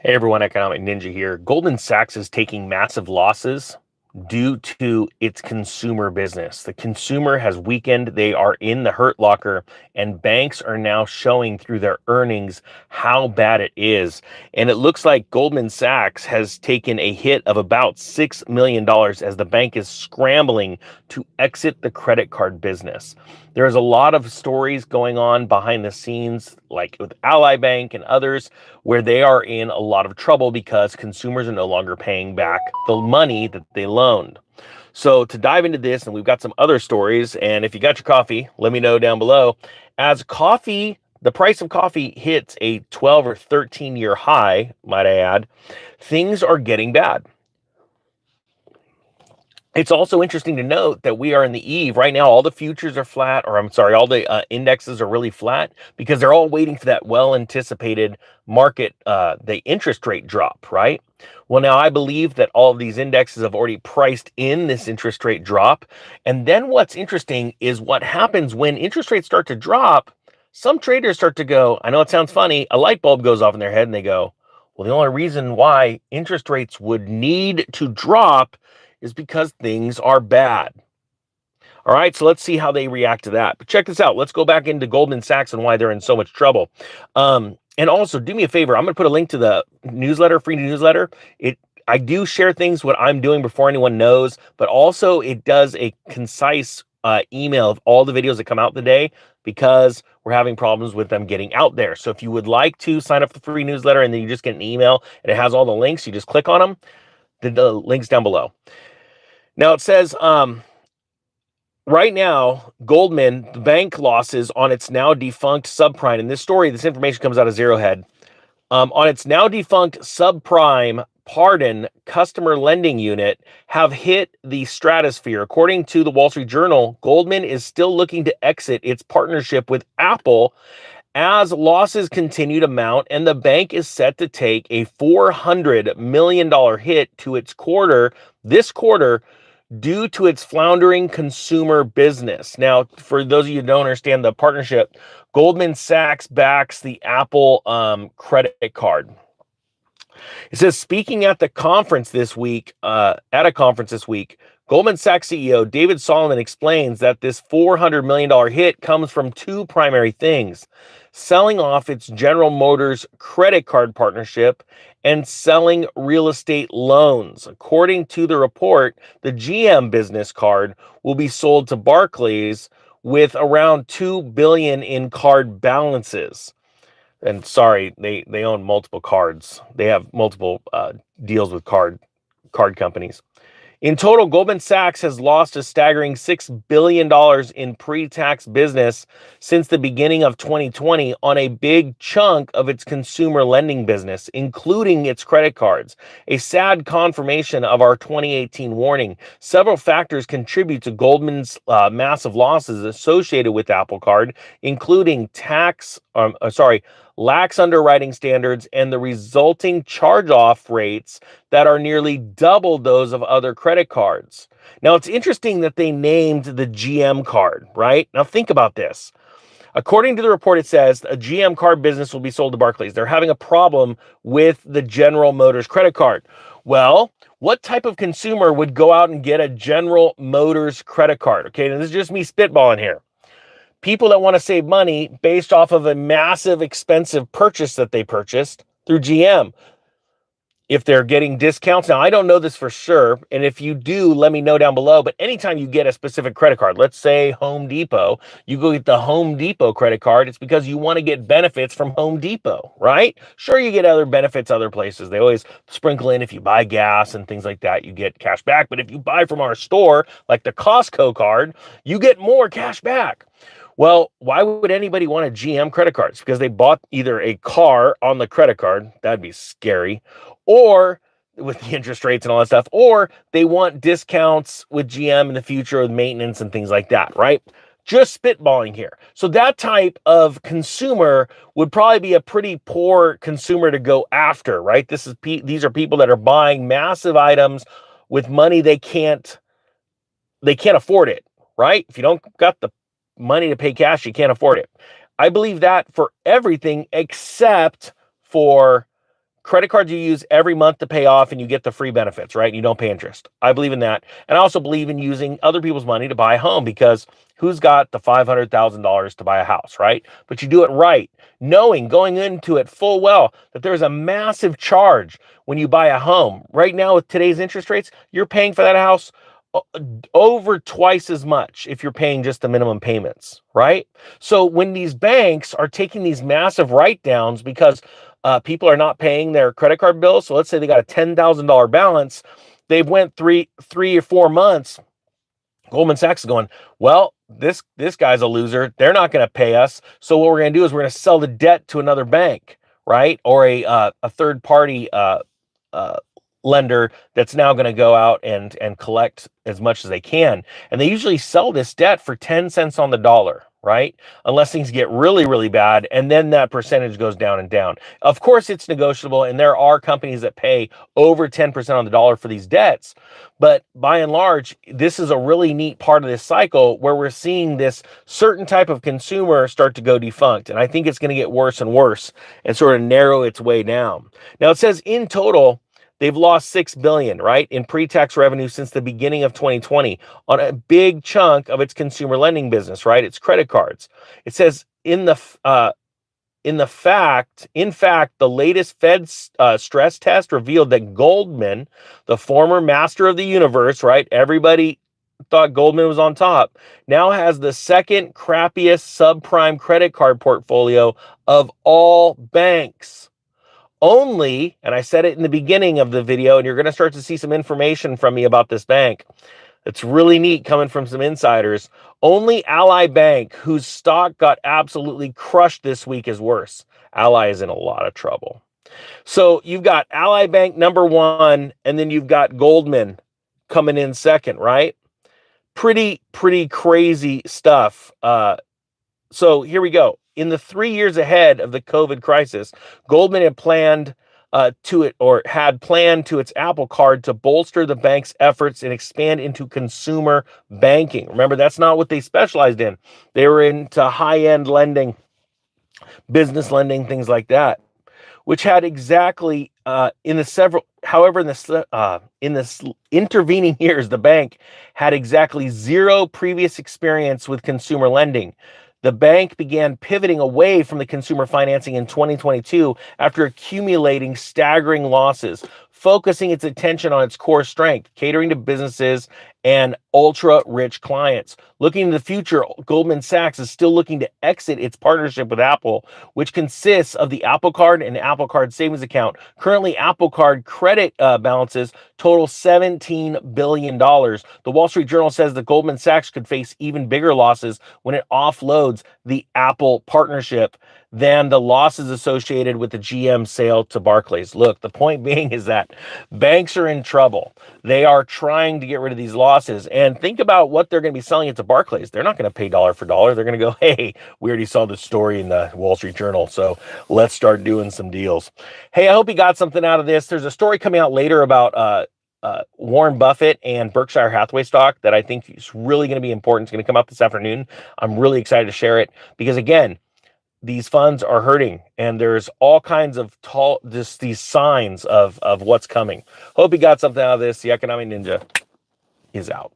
Hey everyone, Economic Ninja here. Goldman Sachs is taking massive losses due to its consumer business. The consumer has weakened. They are in the hurt locker, and banks are now showing through their earnings how bad it is. And it looks like Goldman Sachs has taken a hit of about $6 million as the bank is scrambling to exit the credit card business. There's a lot of stories going on behind the scenes, like with Ally Bank and others, where they are in a lot of trouble because consumers are no longer paying back the money that they loaned. So to dive into this, and we've got some other stories, and if you got your coffee, let me know down below. As the price of coffee hits a 12 or 13-year high, might I add, things are getting bad. It's also interesting to note that we are in the eve right now. All the futures are flat, or I'm sorry, all the indexes are really flat because they're all waiting for that well-anticipated market, the interest rate drop, right? Well, now I believe that all of these indexes have already priced in this interest rate drop. And then what's interesting is what happens when interest rates start to drop. Some traders start to go, I know it sounds funny, a light bulb goes off in their head and they go, well, the only reason why interest rates would need to drop is because things are bad. All right, so let's see how they react to that. But check this out. Let's go back into Goldman Sachs and why they're in so much trouble. And also, do me a favor. I'm going to put a link to the newsletter, free newsletter. I do share things what I'm doing before anyone knows, but also it does a concise email of all the videos that come out today because we're having problems with them getting out there. So if you would like to sign up for the free newsletter and then you just get an email and it has all the links, you just click on them. The links down below. Now it says, right now, Goldman, the bank losses on its now defunct Subprime, and this information comes out of Zero Head, on its now defunct Subprime Pardon customer lending unit have hit the stratosphere. According to the Wall Street Journal, Goldman is still looking to exit its partnership with Apple as losses continue to mount, and the bank is set to take a $400 million hit to this quarter, due to its floundering consumer business. Now, for those of you who don't understand the partnership, Goldman Sachs backs the Apple credit card. It says, speaking at a conference this week, Goldman Sachs CEO David Solomon explains that this $400 million hit comes from two primary things: selling off its General Motors credit card partnership and selling real estate loans. According to the report, the GM business card will be sold to Barclays with around $2 billion in card balances. And sorry, they own multiple cards. They have multiple deals with card companies. In total, Goldman Sachs has lost a staggering $6 billion in pre-tax business since the beginning of 2020 on a big chunk of its consumer lending business, including its credit cards. A sad confirmation of our 2018 warning. Several factors contribute to Goldman's massive losses associated with Apple Card, including lax underwriting standards and the resulting charge-off rates that are nearly double those of other credit cards. Now, it's interesting that they named the GM card, right? Now, think about this. According to the report, it says a GM card business will be sold to Barclays. They're having a problem with the General Motors credit card. Well, what type of consumer would go out and get a General Motors credit card? Okay, now this is just me spitballing here. People that want to save money based off of a massive expensive purchase that they purchased through GM. If they're getting discounts, now I don't know this for sure, and if you do, let me know down below, but anytime you get a specific credit card, let's say Home Depot, you go get the Home Depot credit card, it's because you want to get benefits from Home Depot, right? Sure, you get other benefits other places. They always sprinkle in if you buy gas and things like that, you get cash back, but if you buy from our store, like the Costco card, you get more cash back. Well, why would anybody want a GM credit card? It's because they bought either a car on the credit card, that'd be scary, or with the interest rates and all that stuff, or they want discounts with GM in the future with maintenance and things like that, right? Just spitballing here. So that type of consumer would probably be a pretty poor consumer to go after, right? These are people that are buying massive items with money they can't afford it, right? If you don't got the money to pay cash, you can't afford it. I believe that for everything except for credit cards you use every month to pay off and you get the free benefits, right? You don't pay interest. I believe in that. And I also believe in using other people's money to buy a home, because who's got the $500,000 to buy a house, right? But you do it right, knowing going into it full well that there's a massive charge when you buy a home. Right now with today's interest rates, you're paying for that house over twice as much if you're paying just the minimum payments, right? So when these banks are taking these massive write-downs because people are not paying their credit card bills, so let's say they got a $10,000 balance, they've went three or 4 months. Goldman Sachs is going, well, this guy's a loser. They're not going to pay us. So what we're going to do is we're going to sell the debt to another bank, right? Or a third party lender that's now going to go out and collect as much as they can. And they usually sell this debt for 10 cents on the dollar, right? Unless things get really, really bad. And then that percentage goes down and down. Of course, it's negotiable. And there are companies that pay over 10% on the dollar for these debts. But by and large, this is a really neat part of this cycle where we're seeing this certain type of consumer start to go defunct. And I think it's going to get worse and worse and sort of narrow its way down. Now, it says in total, they've lost $6 billion, right, in pre-tax revenue since the beginning of 2020 on a big chunk of its consumer lending business, right? It's credit cards. It says in fact, the latest Fed stress test revealed that Goldman, the former master of the universe, right? Everybody thought Goldman was on top, now has the second crappiest subprime credit card portfolio of all banks. Only, and I said it in the beginning of the video, and you're going to start to see some information from me about this bank. It's really neat coming from some insiders. Only Ally Bank, whose stock got absolutely crushed this week, is worse. Ally is in a lot of trouble. So you've got Ally Bank number one, and then you've got Goldman coming in second, right? Pretty crazy stuff. So here we go. In the 3 years ahead of the COVID crisis, Goldman had planned to its Apple Card to bolster the bank's efforts and expand into consumer banking. Remember, that's not what they specialized in. They were into high-end lending, business lending, things like that, which had exactly in this intervening years, the bank had exactly zero previous experience with consumer lending. The bank began pivoting away from the consumer financing in 2022 after accumulating staggering losses, focusing its attention on its core strength, catering to businesses and ultra-rich clients. Looking to the future, Goldman Sachs is still looking to exit its partnership with Apple, which consists of the Apple Card and Apple Card savings account. Currently, Apple Card credit balances total $17 billion. The Wall Street Journal says that Goldman Sachs could face even bigger losses when it offloads the Apple partnership than the losses associated with the GM sale to Barclays. Look, the point being is that banks are in trouble. They are trying to get rid of these losses. And think about what they're going to be selling it to Barclays. They're not going to pay dollar for dollar. They're going to go, hey, we already saw this story in the Wall Street Journal, so let's start doing some deals. Hey, I hope you got something out of this. There's a story coming out later about Warren Buffett and Berkshire Hathaway stock that I think is really going to be important. It's going to come out this afternoon. I'm really excited to share it because, again, these funds are hurting, and there's all kinds of these signs of what's coming. Hope you got something out of this. The Economic Ninja is out.